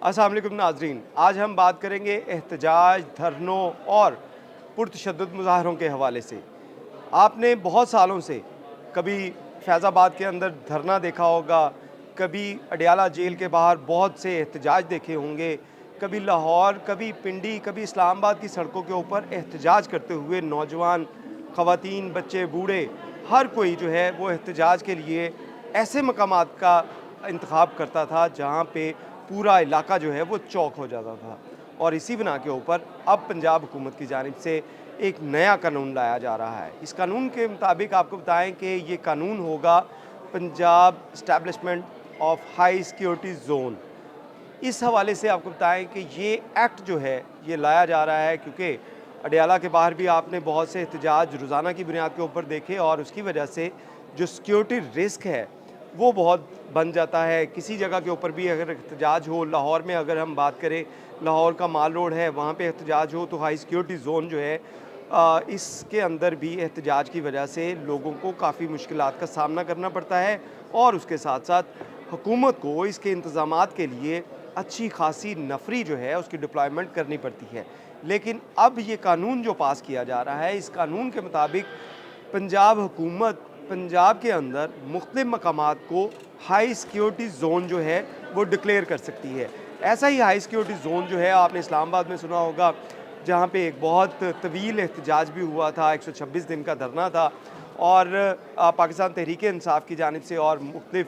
अस्सलाम वालेकुम नाज़रीन, आज हम बात करेंगे एहतजाज, धरनों और पुरतशद्दुद मुज़ाहरों के हवाले से। आपने बहुत सालों से कभी फैज़ाबाद के अंदर धरना देखा होगा, कभी अडयाला जेल के बाहर बहुत से एहतजाज देखे होंगे, कभी लाहौर, कभी पिंडी, कभी इस्लामाबाद की सड़कों के ऊपर एहतजाज करते हुए नौजवान, ख़वातीन, बच्चे, बूढ़े, हर कोई जो है वो एहतजाज के लिए ऐसे मकामात का इंतख़ाब करता था जहाँ पे पूरा इलाका जो है वो चौक हो जाता था। और इसी बिना के ऊपर अब पंजाब हुकूमत की जानिब से एक नया कानून लाया जा रहा है। इस कानून के मुताबिक आपको बताएं कि ये कानून होगा Punjab establishment of high security zone. इस हवाले से आपको बताएं कि ये एक्ट जो है ये लाया जा रहा है क्योंकि अडयाला के बाहर भी आपने बहुत से एहतजाज रोज़ाना की बुनियाद के ऊपर देखे और उसकी वजह से जो सिक्योरिटी रिस्क है वो बहुत बन जाता है। किसी जगह के ऊपर भी अगर एहतजाज हो, लाहौर में अगर हम बात करें, लाहौर का माल रोड है, वहाँ पे एहतजाज हो तो हाई सिक्योरिटी ज़ोन जो है इसके अंदर भी एहतजाज की वजह से लोगों को काफ़ी मुश्किलात का सामना करना पड़ता है और उसके साथ साथ हुकूमत को इसके इंतज़ामात के लिए अच्छी खासी नफरी जो है उसकी डिप्लॉयमेंट करनी पड़ती है। लेकिन अब ये कानून जो पास किया जा रहा है, इस कानून के मुताबिक पंजाब हुकूमत पंजाब के अंदर मुख्तलिफ़ मकामात को हाई सिक्योरिटी ज़ोन जो है वो डिक्लेयर कर सकती है। ऐसा ही हाई सिक्योरिटी ज़ोन जो है आपने इस्लामाबाद में सुना होगा, जहाँ पे एक बहुत तवील एहतजाज भी हुआ था, 126 दिन का धरना था और पाकिस्तान तहरीक-ए-इंसाफ की जानिब से और मुख्तलिफ़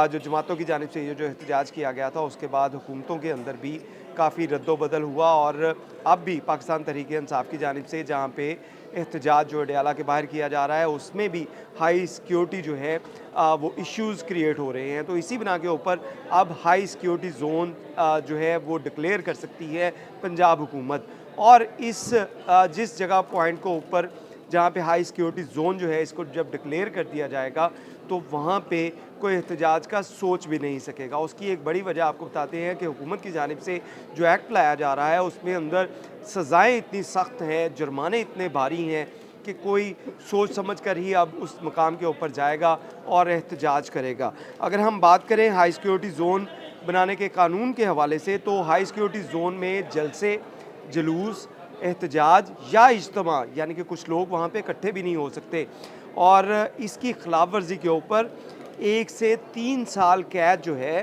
जो जमातों की जानिब से ये जो एहतजाज किया गया था, उसके बाद हुकूमतों के अंदर भी काफ़ी रद्दोबदल हुआ और अब भी पाकिस्तान तहरीक-ए-इंसाफ की जानिब से जहाँ पे एहतजाज जो अडयाला के बाहर किया जा रहा है, उसमें भी हाई सिक्योरिटी जो है वो इश्यूज़ क्रिएट हो रहे हैं। तो इसी बिना के ऊपर अब हाई सिक्योरिटी ज़ोन जो है वो डिक्लेयर कर सकती है पंजाब हुकूमत और जिस जगह पॉइंट को ऊपर जहाँ पे हाई सिक्योरिटी ज़ोन जो है इसको जब डिक्लेयर कर दिया जाएगा तो वहाँ पे कोई एहतजाज का सोच भी नहीं सकेगा। उसकी एक बड़ी वजह आपको बताते हैं कि हुकूमत की जानिब से जो एक्ट लाया जा रहा है उसमें अंदर सज़ाएँ इतनी सख्त हैं, जुर्माने इतने भारी हैं कि कोई सोच समझ कर ही अब उस मकाम के ऊपर जाएगा और एहतजाज करेगा। अगर हम बात करें हाई सिक्योरिटी ज़ोन बनाने के कानून के हवाले से, तो हाई सिक्योरिटी ज़ोन में जलसे, जुलूस, एहतजाज या इज्तिमा यानी कि कुछ लोग वहाँ पे इकट्ठे भी नहीं हो सकते और इसकी खिलाफ वर्जी के ऊपर 1 से 3 साल कैद जो है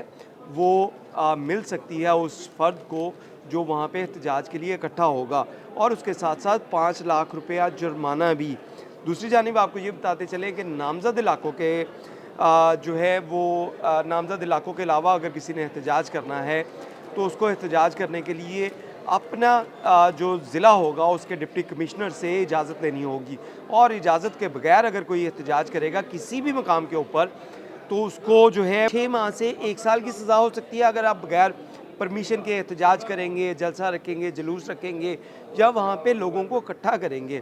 वो मिल सकती है उस फ़र्द को जो वहाँ पे एहतजाज के लिए इकट्ठा होगा और उसके साथ साथ 5 लाख रुपया जुर्माना भी। दूसरी जानिब आपको ये बताते चलें कि नामज़द इलाकों के जो है वो नामज़द इलाकों के अलावा अगर किसी ने एहतजाज करना है तो उसको एहतजाज करने के लिए अपना जो ज़िला होगा उसके डिप्टी कमिश्नर से इजाज़त लेनी होगी और इजाज़त के बगैर अगर कोई एहतजाज करेगा किसी भी मकाम के ऊपर तो उसको जो है 6 माह से 1 साल की सज़ा हो सकती है। अगर आप बगैर परमिशन के एहतजाज करेंगे, जलसा रखेंगे, जुलूस रखेंगे या वहाँ पे लोगों को इकट्ठा करेंगे,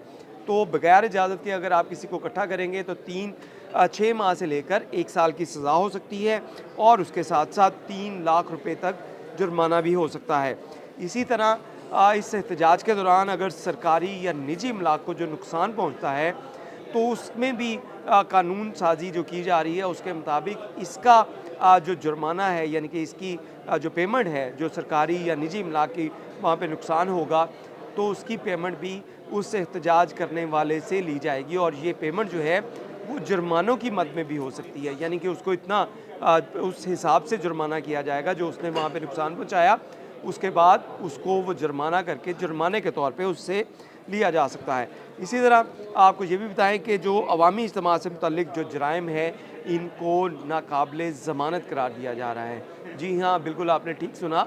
तो बगैर इजाज़त के अगर आप किसी को इकट्ठा करेंगे तो 6 माह से लेकर 1 साल की सज़ा हो सकती है और उसके साथ साथ 3 लाख रुपए तक जुर्माना भी हो सकता है। इसी तरह इस एहतजाज के दौरान अगर सरकारी या निजी इमलाक को जो नुकसान पहुँचता है तो उसमें भी कानून साज़ी जो की जा रही है उसके मुताबिक इसका जो जुर्माना है यानी कि इसकी जो पेमेंट है जो सरकारी या निजी इमलाक की वहाँ पे नुकसान होगा तो उसकी पेमेंट भी उस एहतजाज करने वाले से ली जाएगी और ये पेमेंट जो है वो जुर्मानों की मद में भी हो सकती है। यानी कि उसको इतना उस हिसाब से जुर्माना किया जाएगा जो उसने वहाँ पे नुकसान पहुँचाया, उसके बाद उसको वो जुर्माना करके जुर्माने के तौर पे उससे लिया जा सकता है। इसी तरह आपको ये भी बताएं कि जो अवामी इज्तिमा से मुतल्लिक जो जराइम है इनको नाकाबिले ज़मानत करार दिया जा रहा है। जी हाँ, बिल्कुल आपने ठीक सुना,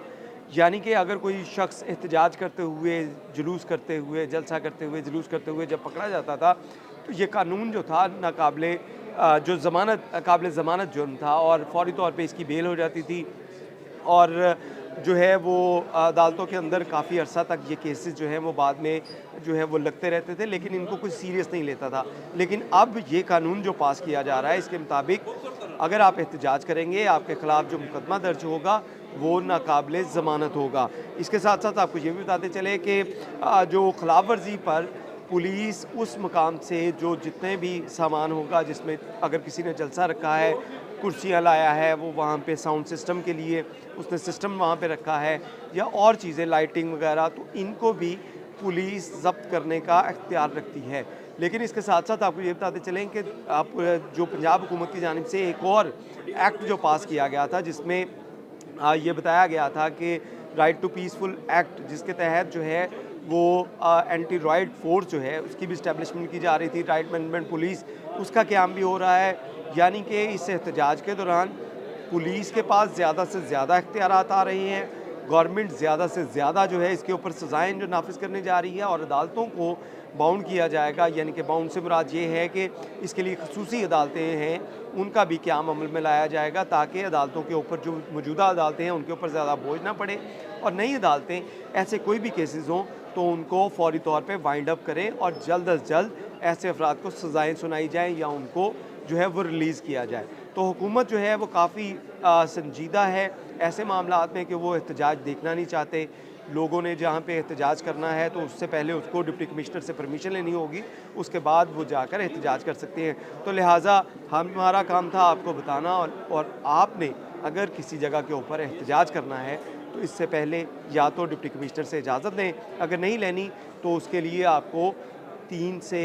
यानी कि अगर कोई शख्स एहतजाज करते हुए, जुलूस करते हुए, जलसा करते हुए, जुलूस करते हुए जब पकड़ा जाता था तो ये कानून जो था नाकाबिले जो ज़मानत काबिले ज़मानत जुर्म था और फ़ौरी तौर पे इसकी बेल हो जाती थी और जो है वो अदालतों के अंदर काफ़ी अरसा तक ये केसेस जो हैं वो बाद में जो है वो लगते रहते थे लेकिन इनको कोई सीरियस नहीं लेता था। लेकिन अब ये कानून जो पास किया जा रहा है इसके मुताबिक अगर आप एहतजाज करेंगे, आपके ख़िलाफ़ जो मुकदमा दर्ज होगा वो नाकाबिले ज़मानत होगा। इसके साथ साथ आपको ये भी बताते चले कि जो खिलाफ वर्जी पर पुलिस उस मकाम से जो जितने भी सामान होगा जिसमें अगर किसी ने जलसा रखा है, कुर्सियाँ लाया है, वो वहाँ पे साउंड सिस्टम के लिए उसने सिस्टम वहाँ पे रखा है, या और चीज़ें लाइटिंग वगैरह, तो इनको भी पुलिस ज़ब्त करने का इख्तियार रखती है। लेकिन इसके साथ-साथ आपको ये बताते चलें कि आप जो पंजाब हुकूमत की जानिब से एक और एक्ट जो पास किया गया था, जिसमें ये बताया गया था कि राइट टू पीसफुल एक्ट, जिसके तहत जो है वो एंटी रॉयड फोर्स जो है उसकी भी इस्टेब्लिशमेंट की जा रही थी, राइट मैनेजमेंट पुलिस, उसका क़याम भी हो रहा है। यानी कि इस एहतजाज के दौरान पुलिस के पास ज़्यादा से ज़्यादा इख्तियारात आ रहे हैं, गवर्नमेंट ज़्यादा से ज़्यादा जो है इसके ऊपर सज़ाएँ जो नाफ़िज़ करने जा रही है, और अदालतों को बाउंड किया जाएगा। यानी कि बाउंड से मुराद ये है कि इसके लिए खसूसी अदालतें हैं, उनका भी क़याम अमल में लाया जाएगा, ताकि अदालतों के ऊपर, जो मौजूदा अदालतें हैं उनके ऊपर ज़्यादा बोझ ना पड़े, और नई अदालतें ऐसे कोई भी केसेस हों तो उनको फ़ौरी तौर पे वाइंड अप करें, और जल्द अज़ जल्द ऐसे अफराद को सज़ाएँ सुनाई जाएँ, या उनको जो है वो रिलीज़ किया जाए। तो हुकूमत जो है वो काफ़ी संजीदा है ऐसे मामलात में, कि वो एहतजाज देखना नहीं चाहते। लोगों ने जहाँ पे एहतजाज करना है तो उससे पहले उसको डिप्टी कमिश्नर से परमिशन लेनी होगी, उसके बाद वो जाकर एहतजाज कर सकते हैं। तो लिहाजा हमारा काम था आपको बताना, और आपने अगर किसी जगह के ऊपर एहतजाज करना है तो इससे पहले या तो डिप्टी कमिश्नर से इजाज़त लें, अगर नहीं लेनी तो उसके लिए आपको 3 से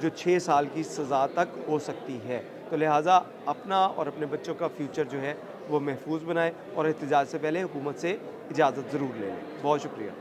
जो 6 साल की सज़ा तक हो सकती है। तो लिहाजा अपना और अपने बच्चों का फ्यूचर जो है वो महफूज बनाएँ, और एहतजाज से पहले हुकूमत से इजाज़त ज़रूर ले लें। बहुत शुक्रिया।